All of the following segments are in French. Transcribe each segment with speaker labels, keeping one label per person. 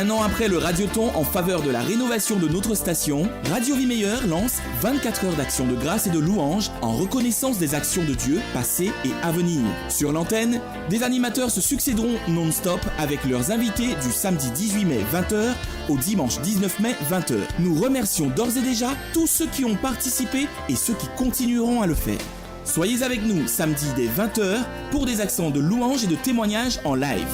Speaker 1: Un an après le Radioton en faveur de la rénovation de notre station, Radio Vie Meilleure lance 24 heures d'action de grâce et de louange en reconnaissance des actions de Dieu passées et à venir. Sur l'antenne, des animateurs se succéderont non-stop avec leurs invités du samedi 18 mai 20h au dimanche 19 mai 20h. Nous remercions d'ores et déjà tous ceux qui ont participé et ceux qui continueront à le faire. Soyez avec nous samedi dès 20h pour des accents de louange et de témoignages en live.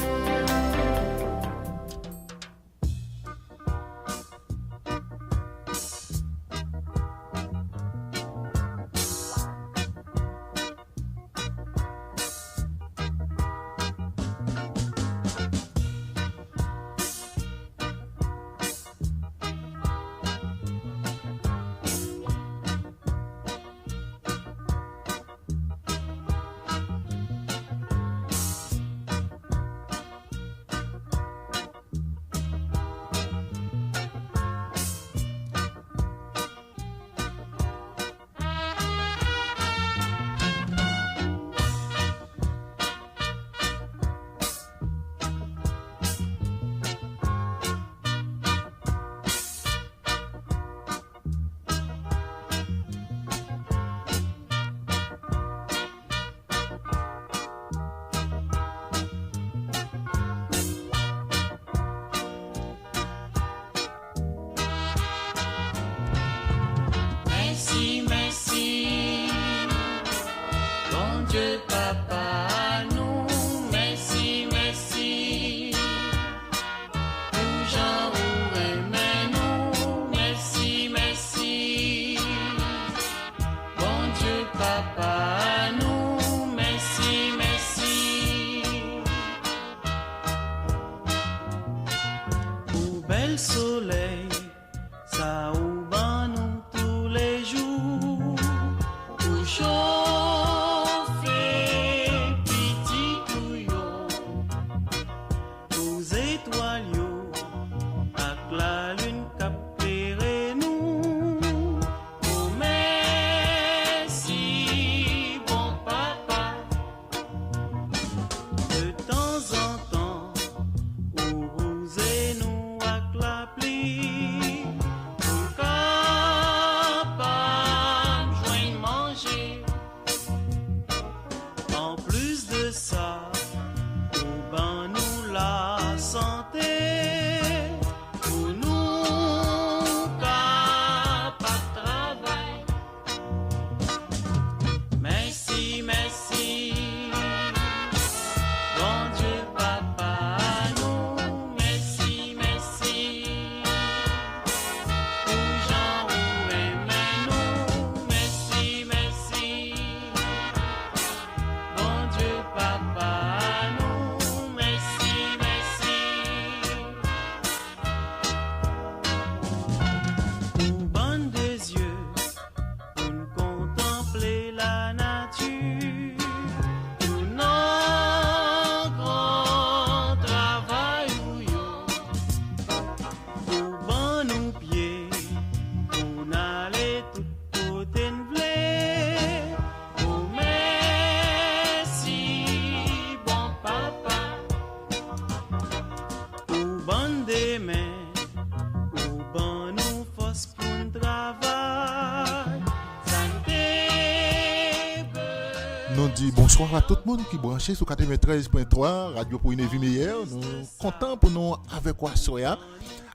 Speaker 2: Nous dit bonsoir à tout le monde qui branché sur 93.3 Radio pour une vie meilleure. Nous contents pour nous avec quoi soya.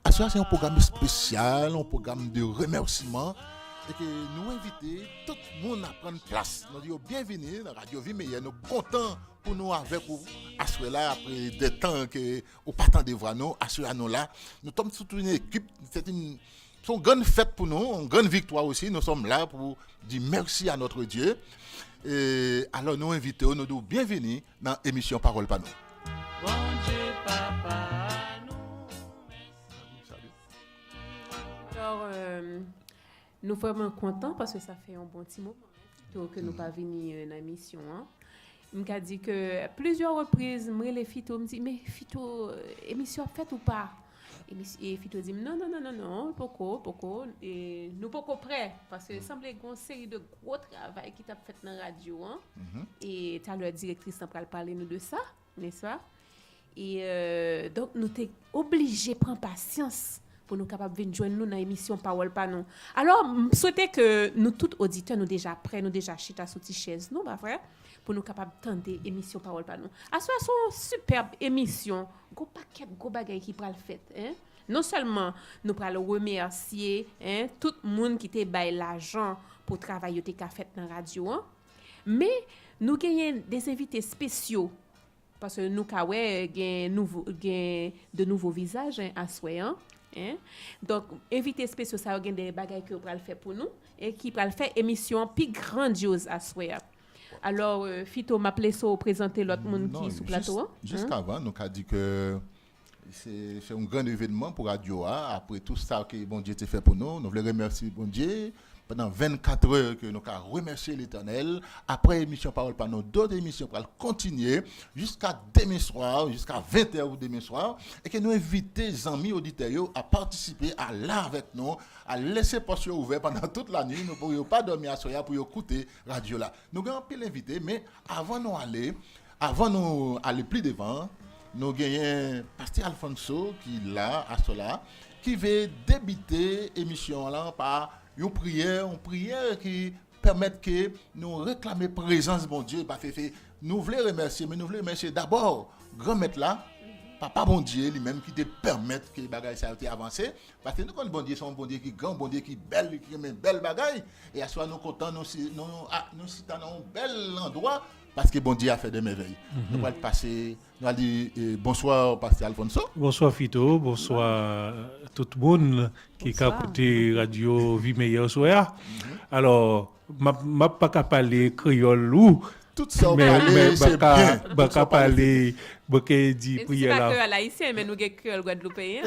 Speaker 2: Soya c'est un programme spécial, un programme de remerciement et que nous invitons tout le monde à prendre place. Nous disons bienvenue dans Radio Vie meilleure. Nous contents pour nous avec vous là après des temps que au pas tant de voir nous assurer nous là. Nous sommes toute une équipe, c'est une grande fête pour nous, une grande victoire aussi. Nous sommes là pour dire merci à notre Dieu. Et alors nous invitons, nous disons bienvenue dans l'émission Parole Panou. Bon Dieu, papa,
Speaker 3: alors, nous sommes vraiment contents parce que ça fait un bon petit moment que nous pas venus dans l'émission. Il m'a dit que plusieurs reprises, moi les Fito me dit mais Fito, émission faite ou pas? Et Fito dit non, pourquoi et nous pas prêts parce que semblait une série de gros travail qui t'a fait dans la radio et tu as la directrice centrale parler nous de ça, n'est-ce pas? Et donc, nous sommes obligés de prendre patience pour nous capables de joindre nous dans l'émission Parole pas nous. Alors, je souhaitais que nous, tous auditeurs, nous déjà prêts, nous déjà chita sur tes chaises, non, bah frère, pour nous capables de tenter l'émission Parole pas nous. À ce son superbe émission, gros paquet, gros bagaille qui pral fait, hein. Non seulement nous pral remercier, hein, tout le monde qui te bail l'argent pour travailler te fait dans la radio, hein, mais nous gagnons des invités spéciaux. Parce que nous avons de nouveaux visages à souhait. Hein? Donc, invité spéciaux, ça a des bagages que vous pouvez faire pour nous et qui peut faire émission plus grandiose à souhait. Alors, Fito m'a plaisé de présenter l'autre monde qui est sous plateau.
Speaker 2: Jusqu'avant, nous avons dit que c'est un grand événement pour Radio A. Après tout ça que bon Dieu t'a fait pour nous, nous voulons remercier bon Dieu. Pendant 24 heures que nous avons remercié l'Éternel. Après l'émission Parole par nous, d'autres émissions pour continuer jusqu'à demain soir, jusqu'à 20h demain soir. Et que nous invitons les amis auditeurs à participer, à l'art avec nous, à laisser portes ouvertes pendant toute la nuit. Nous ne pourrions pas dormir à soya pour écouter radio là. Nous avons pu l'inviter, mais avant nous aller plus devant, nous avons Pasteur Alfonso qui est là, à cela, qui veut débuter l'émission là par une prière qui permet que nous réclamer présence bon Dieu. Nous voulons remercier, mais nous voulons remercier d'abord grand maître là, papa bon Dieu lui-même qui te permet que les bagages ça avancé. Parce que nous connaissons bon Dieu, son bon Dieu qui grand, bon Dieu qui belle, qui met belle bagaille. Et à soi nous contents, nous citons un bel endroit. Parce que bon Dieu a fait des merveilles. Nous allons passer, nous allons dire bonsoir Pasteur Alfonso.
Speaker 4: Bonsoir Fito, bonsoir tout le monde qui a écouté Radio Vie Meilleure Soya. Alors, je ne vais pas parler créole ou
Speaker 2: tout ça, mais c'est bien.
Speaker 4: Je ne parler, dire prière là.
Speaker 3: C'est pas que haïtien, mais nous avons créole guadeloupéen.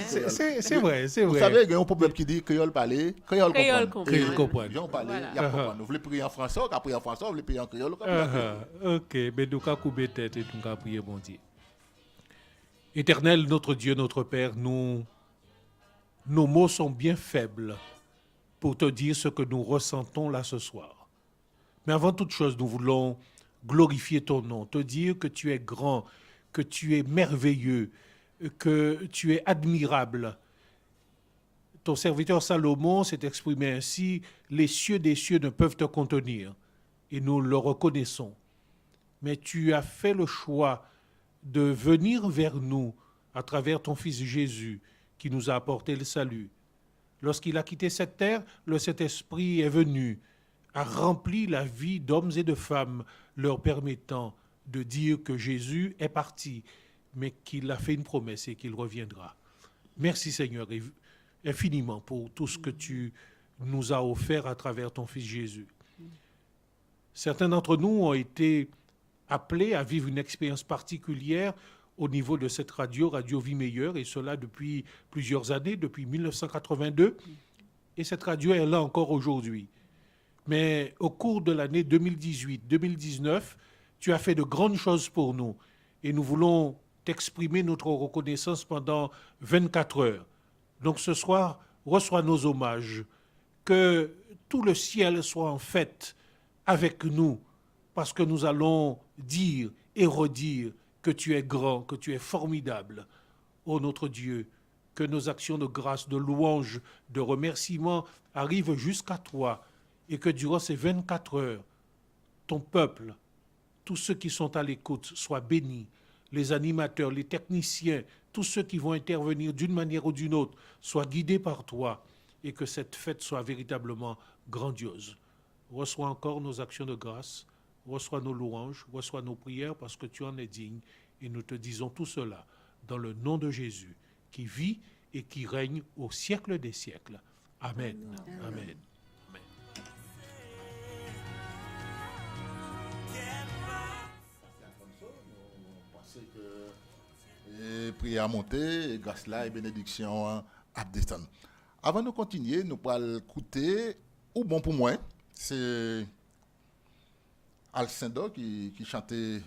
Speaker 4: C'est vrai, c'est vrai.
Speaker 2: Vous savez, il y a un problème qui dit créole parler, créole comprendre.
Speaker 4: Créole comprendre.
Speaker 2: J'en parle, il y a comprendre. Vous voulez prier en français, ou prier en français, vous voulez prier en créole.
Speaker 4: Ok, mais nous allons couper tête et nous allons prier bon Dieu. Éternel, notre Dieu, notre Père, nos mots sont bien faibles pour te dire ce que nous ressentons là ce soir. Mais avant toute chose, nous voulons glorifier ton nom, te dire que tu es grand, que tu es merveilleux, que tu es admirable. Ton serviteur Salomon s'est exprimé ainsi, les cieux des cieux ne peuvent te contenir, et nous le reconnaissons. Mais tu as fait le choix de venir vers nous à travers ton Fils Jésus, qui nous a apporté le salut. Lorsqu'il a quitté cette terre, le Saint-Esprit est venu, a rempli la vie d'hommes et de femmes, leur permettant de dire que Jésus est parti, mais qu'il a fait une promesse et qu'il reviendra. Merci Seigneur infiniment pour tout ce que tu nous as offert à travers ton Fils Jésus. Certains d'entre nous ont été appelés à vivre une expérience particulière au niveau de cette radio, Radio Vie Meilleure, et cela depuis plusieurs années, depuis 1982. Et cette radio est là encore aujourd'hui. Mais au cours de l'année 2018-2019, tu as fait de grandes choses pour nous. Et nous voulons t'exprimer notre reconnaissance pendant 24 heures. Donc ce soir, reçois nos hommages. Que tout le ciel soit en fête avec nous, parce que nous allons dire et redire que tu es grand, que tu es formidable. Ô notre Dieu, que nos actions de grâce, de louange, de remerciement arrivent jusqu'à toi, et que durant ces 24 heures, ton peuple, tous ceux qui sont à l'écoute, soient bénis, les animateurs, les techniciens, tous ceux qui vont intervenir d'une manière ou d'une autre, soient guidés par toi, et que cette fête soit véritablement grandiose. Reçois encore nos actions de grâce, reçois nos louanges, reçois nos prières, parce que tu en es digne, et nous te disons tout cela dans le nom de Jésus, qui vit et qui règne au siècle des siècles. Amen. Amen.
Speaker 2: Et prière à monter, et grâce là, et bénédiction à descendre. Avant de continuer, nous allons écouter, ou bon pour moi, c'est Alcindo qui chantait,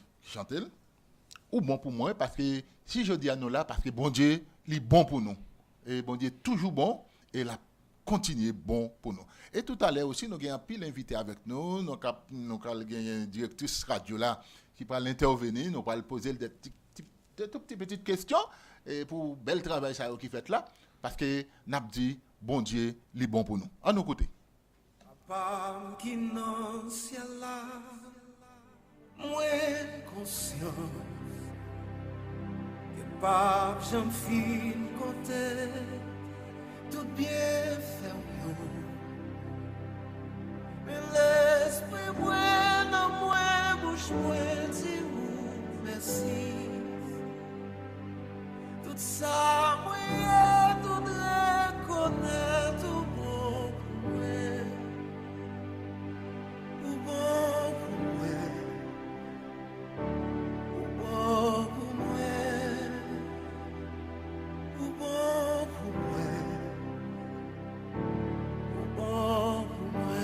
Speaker 2: ou bon pour moi, parce que si je dis à nous là, parce que bon Dieu, il est bon pour nous. Et bon Dieu est toujours bon, et il a continué bon pour nous. Et tout à l'heure aussi, nous avons un pile invité avec nous, nous avons une directrice radio là, qui va intervenir, nous allons poser des petite question et pour bel travail ça qui fait là parce que n'a dit bon Dieu, il est bon pour nous. À nos côtés.
Speaker 5: Papa qui non ciel là, moi conscient que pas j'en fin côté tout bien fait. Mais l'esprit moi dans moi bouche moi dit merci. Tout ça moi tout reconnaître tout bon pour moi. Tout bon pour moi. Tout bon pour moi. Tout bon pour moi. Tout bon pour moi.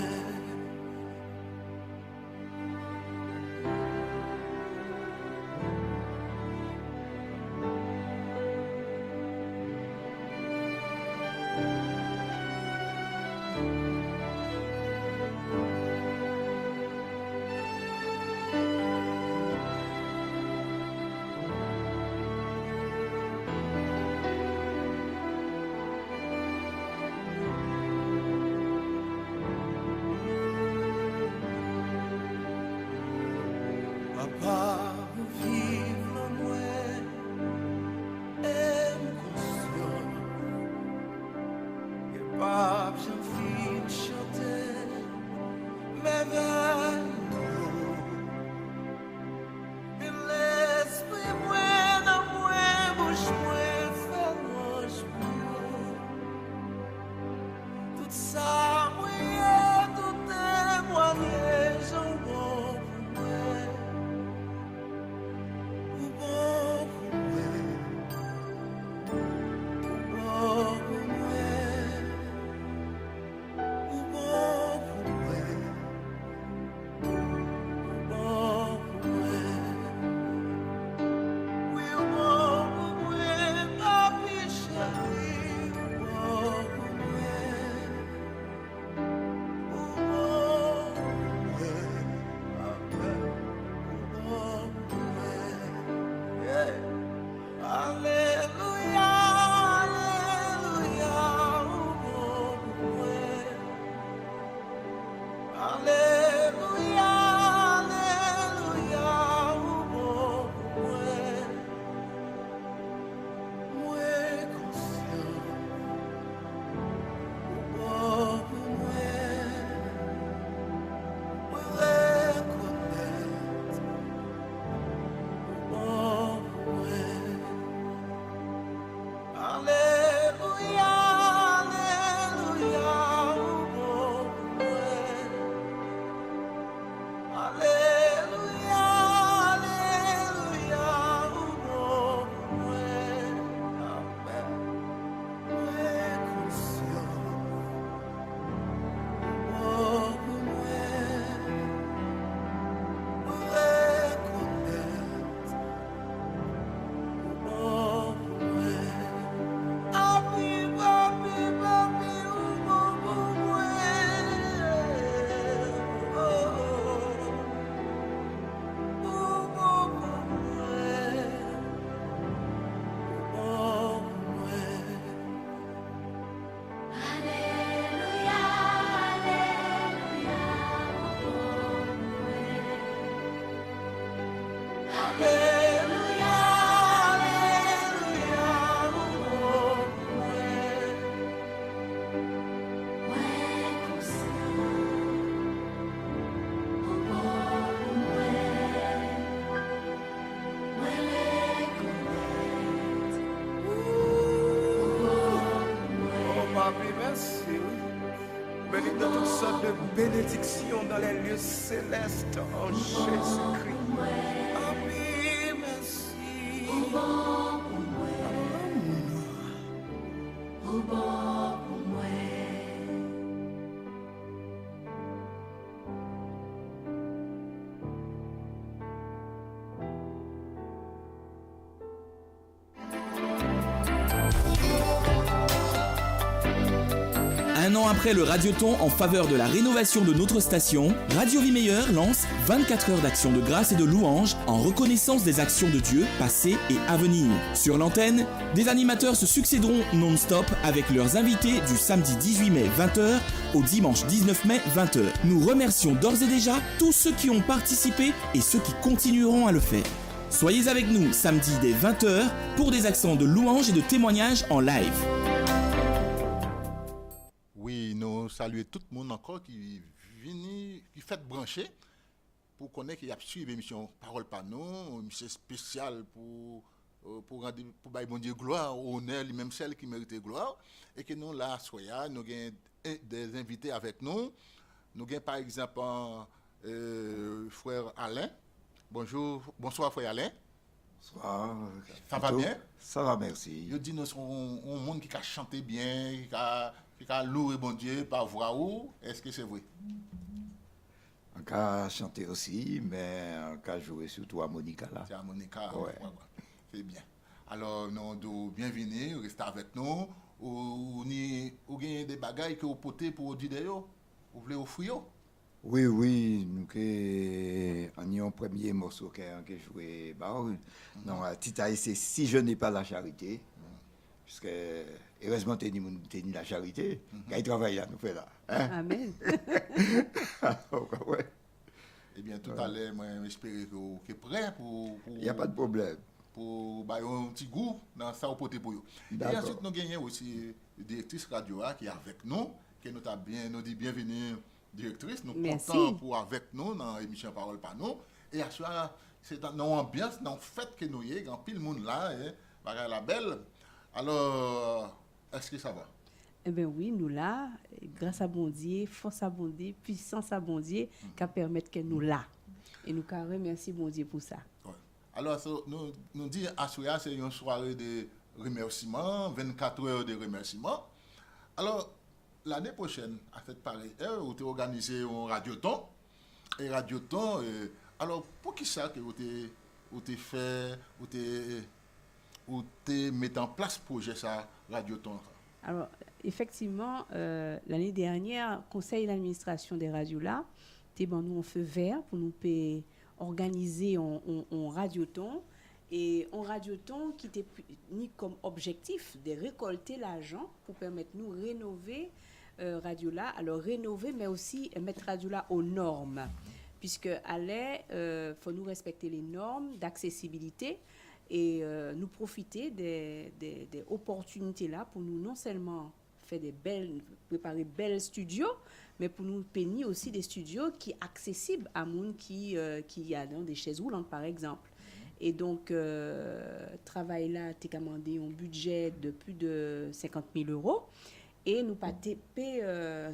Speaker 5: Papa, vous vivre en moi, et conscient que pas j'en fin chanter, mais mais l'esprit moi dans moi, bouche moi, fait louange pour tout ça, moi, tout témoignage en bon pour moi. Bénis de toutes sortes de bénédictions dans les lieux célestes en Jésus-Christ. Amen, merci.
Speaker 1: Un an après le Radioton en faveur de la rénovation de notre station, Radio Vie Meilleure lance 24 heures d'action de grâce et de louange en reconnaissance des actions de Dieu passées et à venir. Sur l'antenne, des animateurs se succéderont non-stop avec leurs invités du samedi 18 mai 20h au dimanche 19 mai 20h. Nous remercions d'ores et déjà tous ceux qui ont participé et ceux qui continueront à le faire. Soyez avec nous samedi dès 20h pour des accents de louange et de témoignages en live.
Speaker 2: Oui, nous saluons tout le monde encore qui vient, qui fait brancher pour connaître qu'il y a suivi l'émission Parole par nous, une émission spéciale pour rendre pour bailler bon Dieu gloire, honneur lui-même celle qui mérite gloire, et que nous là soya, nous avons des invités avec nous. Nous avons par exemple frère Alain. Bonsoir frère Alain.
Speaker 6: Bonsoir.
Speaker 2: Ça va bien?
Speaker 6: Ça va, merci.
Speaker 2: Je dis nous sommes un monde qui a chanté bien, qui a loué bon Dieu par voix ou est-ce que c'est vrai?
Speaker 6: On a chanté aussi, mais on a joué surtout à Monica là.
Speaker 2: C'est à Monica.
Speaker 6: Ouais.
Speaker 2: C'est bien. Alors, nous bienvenue, restez avec nous. Ou gagnez des bagailles que vous portez pour dire d'ailleurs. Vous voulez offrir?
Speaker 6: Oui, nous avons un premier morceau qui a joué. Non, Tita, c'est Si je n'ai pas la charité. Puisque, heureusement, tu as la charité. Il travaille là, nous fait là. Hein?
Speaker 3: Amen.
Speaker 6: Ouais.
Speaker 2: Eh bien, tout à l'heure, j'espère que vous êtes prêts pour.
Speaker 6: Il n'y a pas de problème.
Speaker 2: Pour un petit goût dans ça au porter pour vous. Et ensuite, nous gagnons aussi la directrice radio qui est avec nous, qui nous dit bienvenue, directrice. Nous contents pour avec nous dans l'émission Parole par nous. Et à ça, c'est dans l'ambiance, dans le fait que nous y est, dans pile monde là, la belle. Alors, est-ce que ça va?
Speaker 3: Eh bien oui, nous là, grâce à bon Dieu, force à bon Dieu, puissance à bon Dieu, qui permet que nous là. Et nous remercions bon Dieu pour ça.
Speaker 2: Ouais. Alors, nous disons à Soya, c'est une soirée de remerciements, 24 heures de remerciements. Alors, l'année prochaine, à cette pareille heure, vous avez organisé un radioton. Et radioton, alors, pour qui ça que vous avez fait, vous avez mis en place projet ça, radioton?
Speaker 3: Alors, effectivement, l'année dernière, conseil d'administration des radios là, nous un feu vert pour nous organiser un radioton. Et un radioton qui était ni comme objectif de récolter l'argent pour permettre nous rénover radio là. Alors rénover, mais aussi mettre radio là aux normes. Puisque faut nous respecter les normes d'accessibilité et nous profiter des opportunités là pour nous non seulement faire préparer belles studios, mais pour nous peigner aussi des studios qui sont accessibles à monde qui y a dans des chaises roulantes par exemple. Et donc travail là t'es commandé un budget de plus de 50 000 euros et nous pas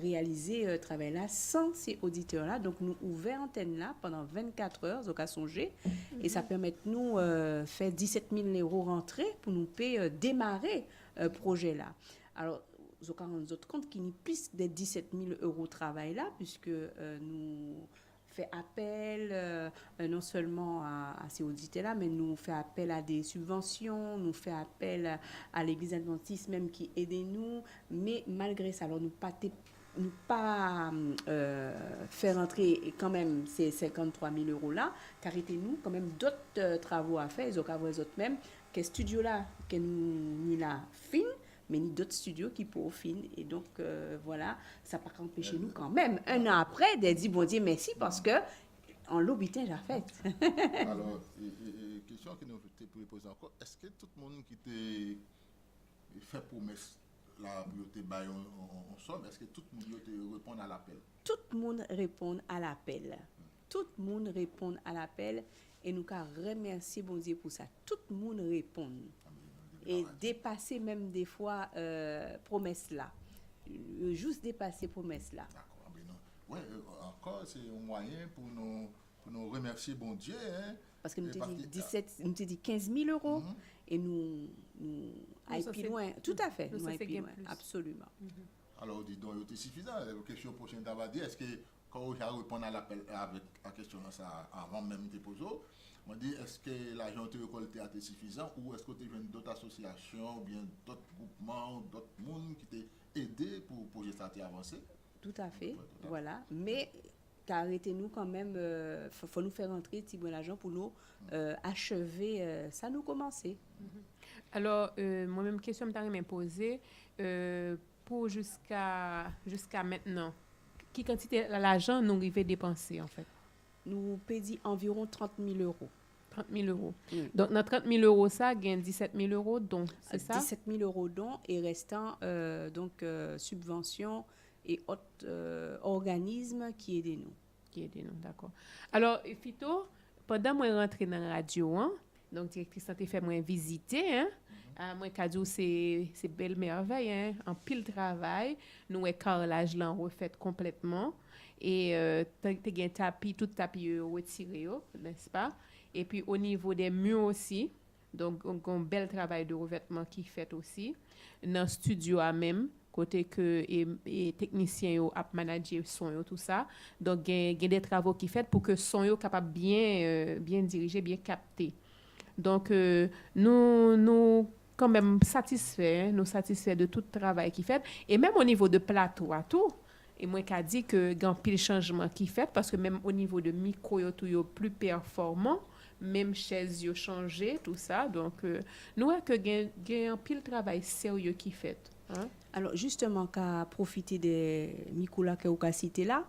Speaker 3: réaliser travail là sans ces auditeurs là. Donc nous ouvert antenne là pendant 24 heures au cas songer et ça permet de nous faire 17 000 euros rentrée pour nous démarrer projet là. Alors nous avons compte qu'il y a plus de 17 000 euros de travail là, puisque nous fait appel non seulement à ces auditeurs-là, mais nous fait appel à des subventions, nous fait appel à l'Église adventiste même qui aide nous, mais malgré ça, alors nous pas faire entrer quand même ces 53 000 euros là, car nous quand même d'autres travaux à faire, ils ont qu'à voir les autres même, que studio là, que nous là fin, mais ni d'autres studios qui peuvent finir. Et donc, voilà, ça n'a pas empêché nous quand même, un an après, de dire, bon Dieu, merci, parce que en l'obitin, j'ai fait.
Speaker 2: Alors, question que nous te poser encore, est-ce que tout le monde qui t'a fait promesse, la priorité, en somme, est-ce que tout le monde te répond à l'appel?
Speaker 3: Tout le monde répond à l'appel. Tout le monde répond à l'appel. Et nous remercier bon Dieu pour ça. Tout le monde répond. Et dépasser même des fois promesse là. Juste dépasser promesse là.
Speaker 2: D'accord. Oui, encore c'est un moyen pour nous remercier bon Dieu. Hein.
Speaker 3: Parce que nous t'ai dit 15 000 euros et nous allons plus loin. Tout à fait. Nous allons plus loin. Absolument.
Speaker 2: Alors, dis donc, c'est suffisant. La question prochaine d'avoir dit, est-ce que quand vous répondre à l'appel avec la question ça avant même de poser, on dit est-ce que l'argent que tu récolté est suffisant ou est-ce que tu as d'autres associations ou bien d'autres groupements, d'autres monde qui t'ont aidé pour projet ça? ça a avancé.
Speaker 7: Tout à fait, voilà. Mais arrêtez-nous quand même, faut nous faire entrer petit bon l'argent pour nous achever, ça nous commencer.
Speaker 3: Alors, moi-même, question que je posée, pour jusqu'à maintenant, qui quantité l'argent nous arrive dépenser en fait?
Speaker 7: Nous payons environ 30 000 euros.
Speaker 3: 30 000 euros.
Speaker 7: Oui.
Speaker 3: Donc, dans 30 000 euros, ça gagne 17 000 euros dons, c'est ça?
Speaker 7: 17 000 euros dons et restant subventions et autres organismes qui aident nous.
Speaker 3: Qui aide nous, d'accord. Alors, Fito, pendant moi rentrer dans la radio, hein, donc directrice santé fait moi visiter, hein, moi cadeau c'est belle merveille, hein, en pile travail, nous est carrelage là refait complètement et t'as gain tapis tout tapis retiré, n'est-ce pas? Et puis au niveau des murs aussi, donc un bel travail de revêtement qui fait aussi dans le studio à même côté que et technicien yo a manager son yo tout ça, donc il y a des travaux qui fait pour que son yo capable bien diriger, bien capter. Donc nous quand même satisfaits de tout le travail qui fait et même au niveau de plateau à tout. Et moi qu'a dit que grand pile changement qui fait parce que même au niveau de micro yo tout yo plus performant, même chaise yo changé tout ça, donc nous que gain pile travail sérieux qui fait, hein?
Speaker 7: Alors justement qu'à profiter des micro-là que vous avez cité là,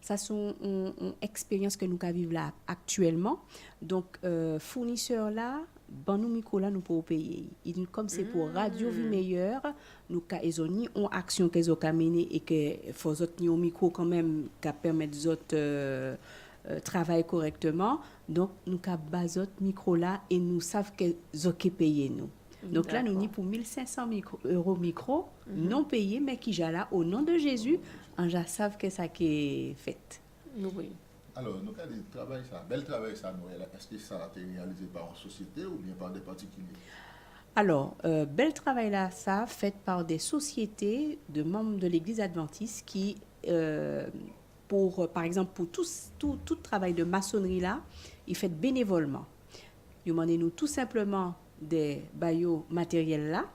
Speaker 7: ça sont une expérience que nous vivons là actuellement. Donc fournisseurs là, ben nous micro-là nous pouvons payer. Comme c'est pour Radio Vie Meilleure, nous ils ont action qu'ils ont mené et que faut autres un micro quand même qui permettre aux autres travailler correctement. Donc nous avons autres micro là et nous savons qu'ils ont payé nous. Donc là, nous sommes pour 1 500 euros micro, non payés, mais qui sont là au nom de Jésus, on savent que ça qui est fait.
Speaker 3: Oui.
Speaker 2: Alors, nous avons dit travail, ça, bel travail, ça, Noël. Est-ce que ça a été réalisé par une société ou bien par des particuliers?
Speaker 7: Alors, bel travail là, ça, fait par des sociétés de membres de l'Église adventiste qui, par exemple, pour tout travail de maçonnerie là, ils font bénévolement. Ils demandent nous tout simplement des baillots matériels là,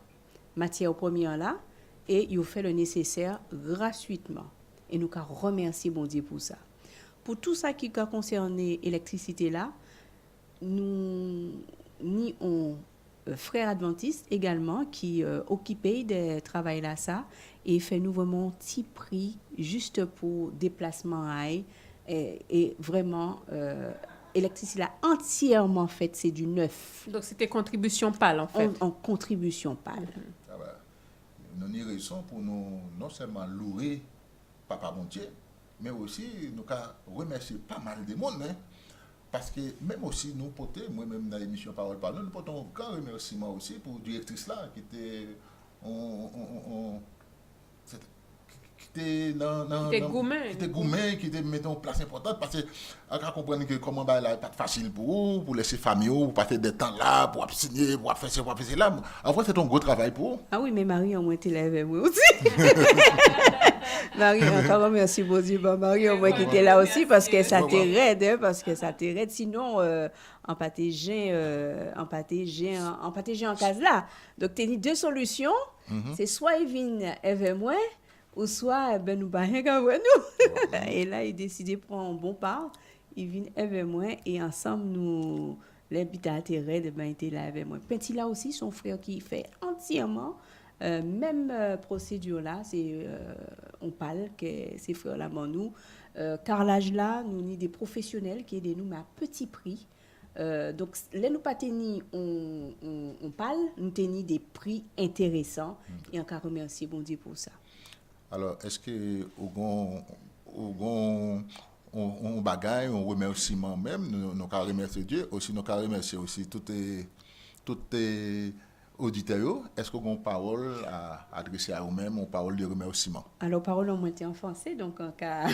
Speaker 7: matières premières là, et ils fait le nécessaire gratuitement. Et nous remercions bon Dieu pour ça. Pour tout ça qui a concerné l'électricité là, nous avons frères adventistes également qui occupent des travails là ça et fait nous vraiment petit prix juste pour déplacement et vraiment l'électricité là entièrement faite, c'est du neuf.
Speaker 3: Donc c'était contribution pâle en fait.
Speaker 7: En contribution pâle.
Speaker 2: Ah bah, nous avons raison pour nous non seulement louer Papa Bon Dieu, mais aussi nous remercier pas mal de monde, hein, parce que même aussi nous portons, moi-même dans l'émission Parole par nous portons un grand remerciement aussi pour directrice là qui était qui était mettant en place importante parce que on comprendre que comment bah là pas facile pour laisser famille pour passer des temps là pour signer pour faire ça pour faire là en vrai c'est un gros travail pour.
Speaker 7: Ah oui mais Marie au moins était là avec moi aussi. Marie encore merci beaucoup Marie au moins qui était là aussi parce que ça t'aide sinon en patégien en case là. Donc tu as deux solutions, c'est soit il vient avec moi ou soit ben nous pas rien avec nous. Et là il décide de prendre un bon part, il vient avec moi et ensemble nous l'habitat intérêt de ben était là avec moi. Petit là aussi son frère qui fait entièrement même procédure là, c'est on parle que ces frères là nous carrelage là nous ni des professionnels qui aident nous mais à petit prix. Donc là nous pas tenir on parle nous tenir des prix intéressants et encore remercier bon Dieu pour ça.
Speaker 2: Alors, est-ce que on bagaille, on remerciement même, nous remercier Dieu, aussi nous remercier aussi tous les auditeurs. Est-ce qu'on a une parole à adresser à eux-mêmes, une parole de remerciement?
Speaker 7: Alors, parole en moitié en français, donc en cas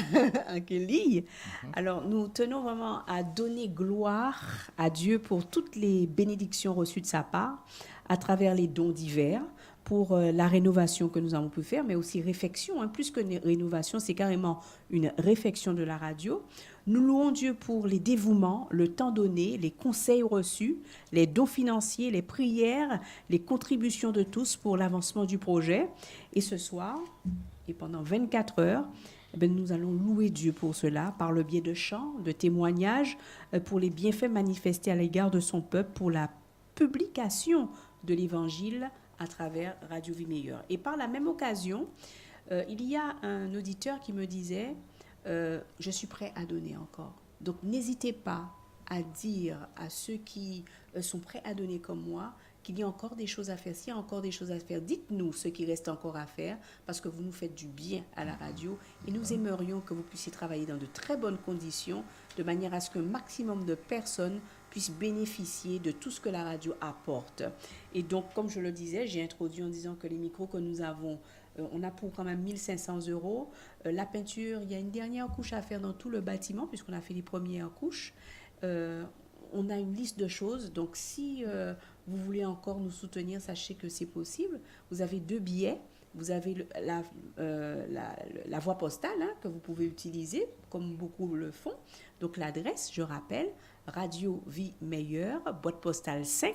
Speaker 7: ligne. Alors, nous tenons vraiment à donner gloire à Dieu pour toutes les bénédictions reçues de sa part, à travers les dons divers, pour la rénovation que nous avons pu faire, mais aussi réfection. Plus qu'une rénovation, c'est carrément une réfection de la radio. Nous louons Dieu pour les dévouements, le temps donné, les conseils reçus, les dons financiers, les prières, les contributions de tous pour l'avancement du projet. Et ce soir, Et pendant 24 heures, nous allons louer Dieu pour cela, par le biais de chants, de témoignages, pour les bienfaits manifestés à l'égard de son peuple, pour la publication de l'Évangile à travers Radio Vie Meilleure. Et par la même occasion, il y a un auditeur qui me disait « Je suis prêt à donner encore ». Donc n'hésitez pas à dire à ceux qui sont prêts à donner comme moi qu'il y a encore des choses à faire. S'il y a encore des choses à faire, dites-nous ce qui reste encore à faire, parce que vous nous faites du bien à la radio et nous aimerions que vous puissiez travailler dans de très bonnes conditions, de manière à ce qu'un maximum de personnes puissent bénéficier de tout ce que la radio apporte. Et donc, comme je le disais, j'ai introduit en disant que les micros que nous avons, on a pour quand même 1 500 €. La peinture, il y a une dernière couche à faire dans tout le bâtiment, puisqu'on a fait les premières couches. On a une liste de choses, donc si vous voulez encore nous soutenir, sachez que c'est possible. Vous avez 2 billets, vous avez la voie postale que vous pouvez utiliser, comme beaucoup le font. Donc l'adresse, je rappelle, Radio Vie Meilleure, boîte postale 5,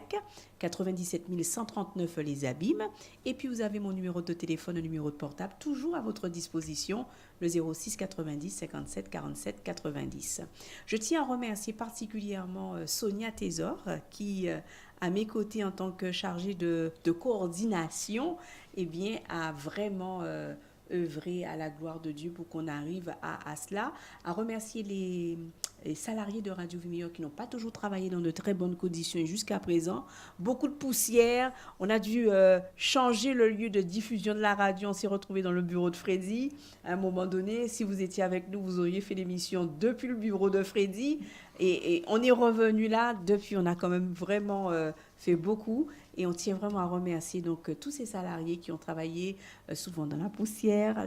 Speaker 7: 97 139 Les Abîmes. Et puis vous avez mon numéro de téléphone, le numéro de portable, toujours à votre disposition, le 06 90 57 47 90. Je tiens à remercier particulièrement Sonia Thésor, qui, à mes côtés en tant que chargée de coordination, a vraiment œuvré à la gloire de Dieu pour qu'on arrive à cela. À remercier les salariés de Radio Vie Meilleure qui n'ont pas toujours travaillé dans de très bonnes conditions jusqu'à présent. Beaucoup de poussière. On a dû changer le lieu de diffusion de la radio. On s'est retrouvé dans le bureau de Freddy. À un moment donné, si vous étiez avec nous, vous auriez fait l'émission depuis le bureau de Freddy. Et on est revenu là. Depuis, on a quand même vraiment fait beaucoup. Et on tient vraiment à remercier donc tous ces salariés qui ont travaillé souvent dans la poussière,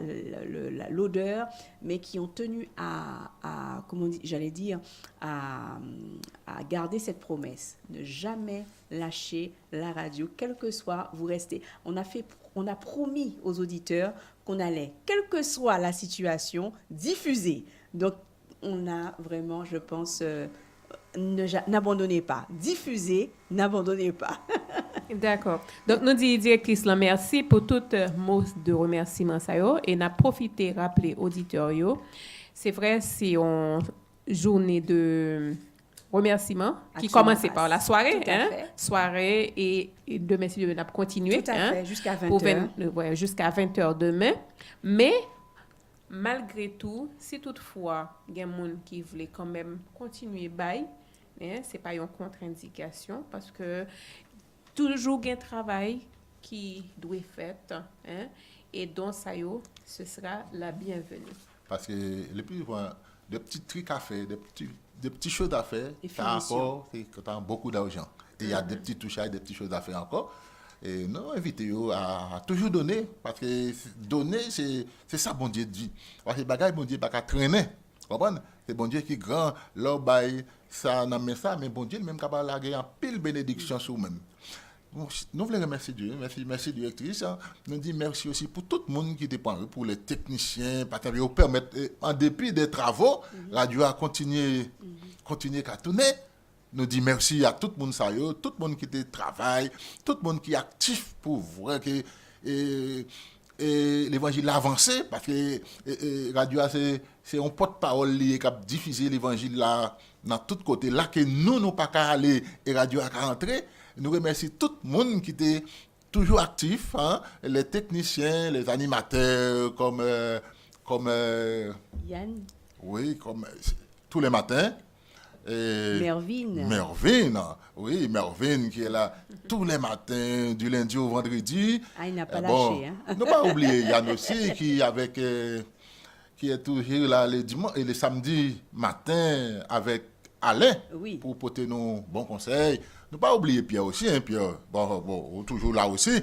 Speaker 7: l'odeur, mais qui ont tenu à garder cette promesse, ne jamais lâcher la radio, quel que soit, vous restez. On a promis aux auditeurs qu'on allait, quelle que soit la situation, diffuser. Donc, on a vraiment, je pense, n'abandonnez pas. Diffusez, n'abandonnez pas.
Speaker 3: D'accord. Donc, nous disons, directrice, merci pour tout mot de remerciement. Et nous profité rappeler auditeurs. C'est vrai, c'est une journée de remerciement qui commençait par la soirée. Soirée et demain, si Dieu veut, nous continuer.
Speaker 7: Tout à fait, jusqu'à 20h.
Speaker 3: Jusqu'à 20h demain. Mais, malgré tout, si toutefois, il y a des gens qui voulaient quand même continuer bail, ce n'est pas une contre-indication parce que toujours un travail qui doit être fait et donc ça ce sera la bienvenue.
Speaker 2: Parce que les plus des petits trucs à faire, des petites choses à faire, tu as beaucoup d'argent. Et il y a des petits touches, des petites choses à faire encore. Et nous invitons à toujours donner, parce que donner, c'est ça, bon Dieu dit. Parce que les bagages, bon Dieu, pas qu'à traîner. Vous comprenez? C'est bon Dieu qui est grand, leur bail, ça n'a pas ça, mais bon Dieu, même capable de laguer en pile bénédiction sur nous-mêmes. Nous voulons remercier Dieu, merci directrice. Nous disons merci aussi pour tout le monde qui dépend, pour les techniciens, parce qu'ils permettent, en dépit des travaux, la radio a continué à tourner. Nous disons merci à tout le monde, tout le monde qui travaille, tout le monde qui est actif pour voir que l'évangile a avancé, parce que la radio, c'est un porte-parole qui a diffusé l'évangile là, dans tous côtés, là que nous n'avons pas qu'à aller et la radio a qu'à rentrer. Nous remercions tout le monde qui était toujours actif, les techniciens, les animateurs, comme
Speaker 7: Yann.
Speaker 2: Oui, comme tous les matins.
Speaker 7: Mervyn,
Speaker 2: qui est là tous les matins, du lundi au vendredi.
Speaker 7: Il n'a pas lâché.
Speaker 2: Ne pas oublier Yann aussi, qui est toujours là les samedis matins avec Alain, pour porter nos bons conseils. Ne pas oublier Pierre aussi, Pierre, toujours là aussi.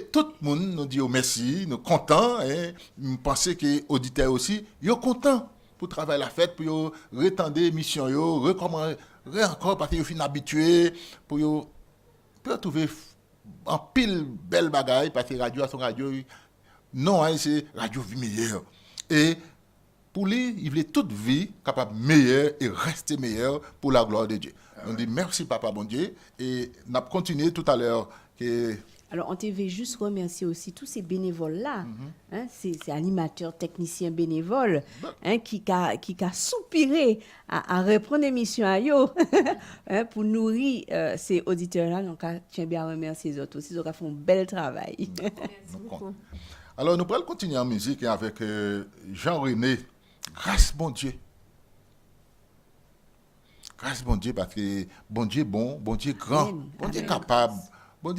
Speaker 2: Tout le monde nous dit merci, nous sommes contents, nous pensons que les auditeurs aussi, ils sont contents pour travailler la fête, pour retendre l'émission, recommencer encore parce qu'ils sont habitués, pour trouver en pile belle bagaille, parce que la radio, son radio, non, c'est Radio Vie Meilleure. Et pour lui, il voulait toute vie capable meilleure et rester meilleure pour la gloire de Dieu. On dit merci, Papa, bon Dieu. Et on a continué tout à l'heure que
Speaker 7: Alors, on TV juste remercier aussi tous ces bénévoles-là, hein, ces animateurs, techniciens bénévoles, hein, qui a soupiré à reprendre l'émission à yo, hein, pour nourrir ces auditeurs-là. Donc, je tiens bien à remercier les autres aussi, ils ont fait un bel travail.
Speaker 3: Merci beaucoup.
Speaker 2: Alors, nous allons continuer en musique avec Jean-René. Grâce, bon Dieu. Grâce, bon Dieu, parce que bon Dieu bon Dieu grand,
Speaker 7: Amen.
Speaker 2: bon Dieu
Speaker 7: Amen.
Speaker 2: capable, bon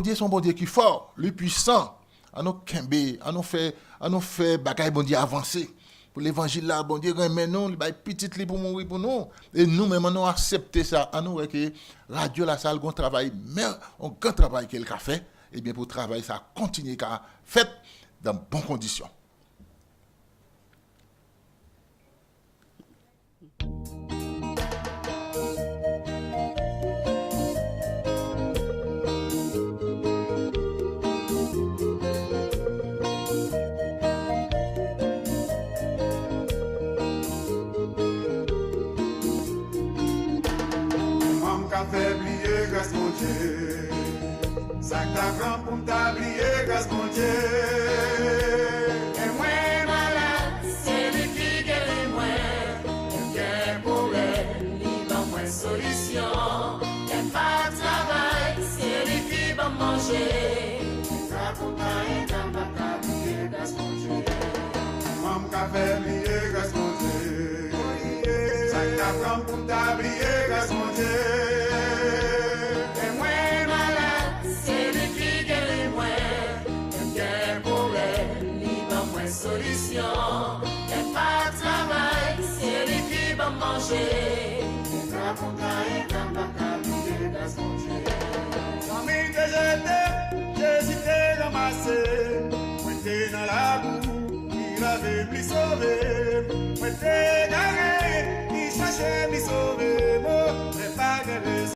Speaker 2: Dieu son bon Dieu qui est fort, lui puissant. À nous kembe, à nous faire bagaille bon Dieu avancer. Pour l'évangile là, bon Dieu remet nous, il bail petit li pour mourir pour nous. Et nous même nous accepter ça, à nous que radio la salle gon travail, mais un grand travail qu'elle a fait, et bien pour travailler ça continue qu'à fait dans bonnes conditions.
Speaker 8: Fait oublier grâce mon Dieu. Ça t'a grand pour t'oublier grâce mon Dieu. Et moi malade, c'est lui qui guérit moi. Et pour elle, il va moins solution. Et pas de travail, c'est lui qui va manger. Ça pour t'oublier grâce mon Dieu. Maman qu'a fait oublier grâce mon Dieu. Ça t'a grand pour t'oublier grâce mon Dieu. Solution, et pas de travail, c'est lui qui va manger. Famille que j'étais, Jésus t'ai ramassé. Moi t'es dans la boue, il avait me sauver. Moi t'es garé, il cherchait me sauver. Moi, mais pas de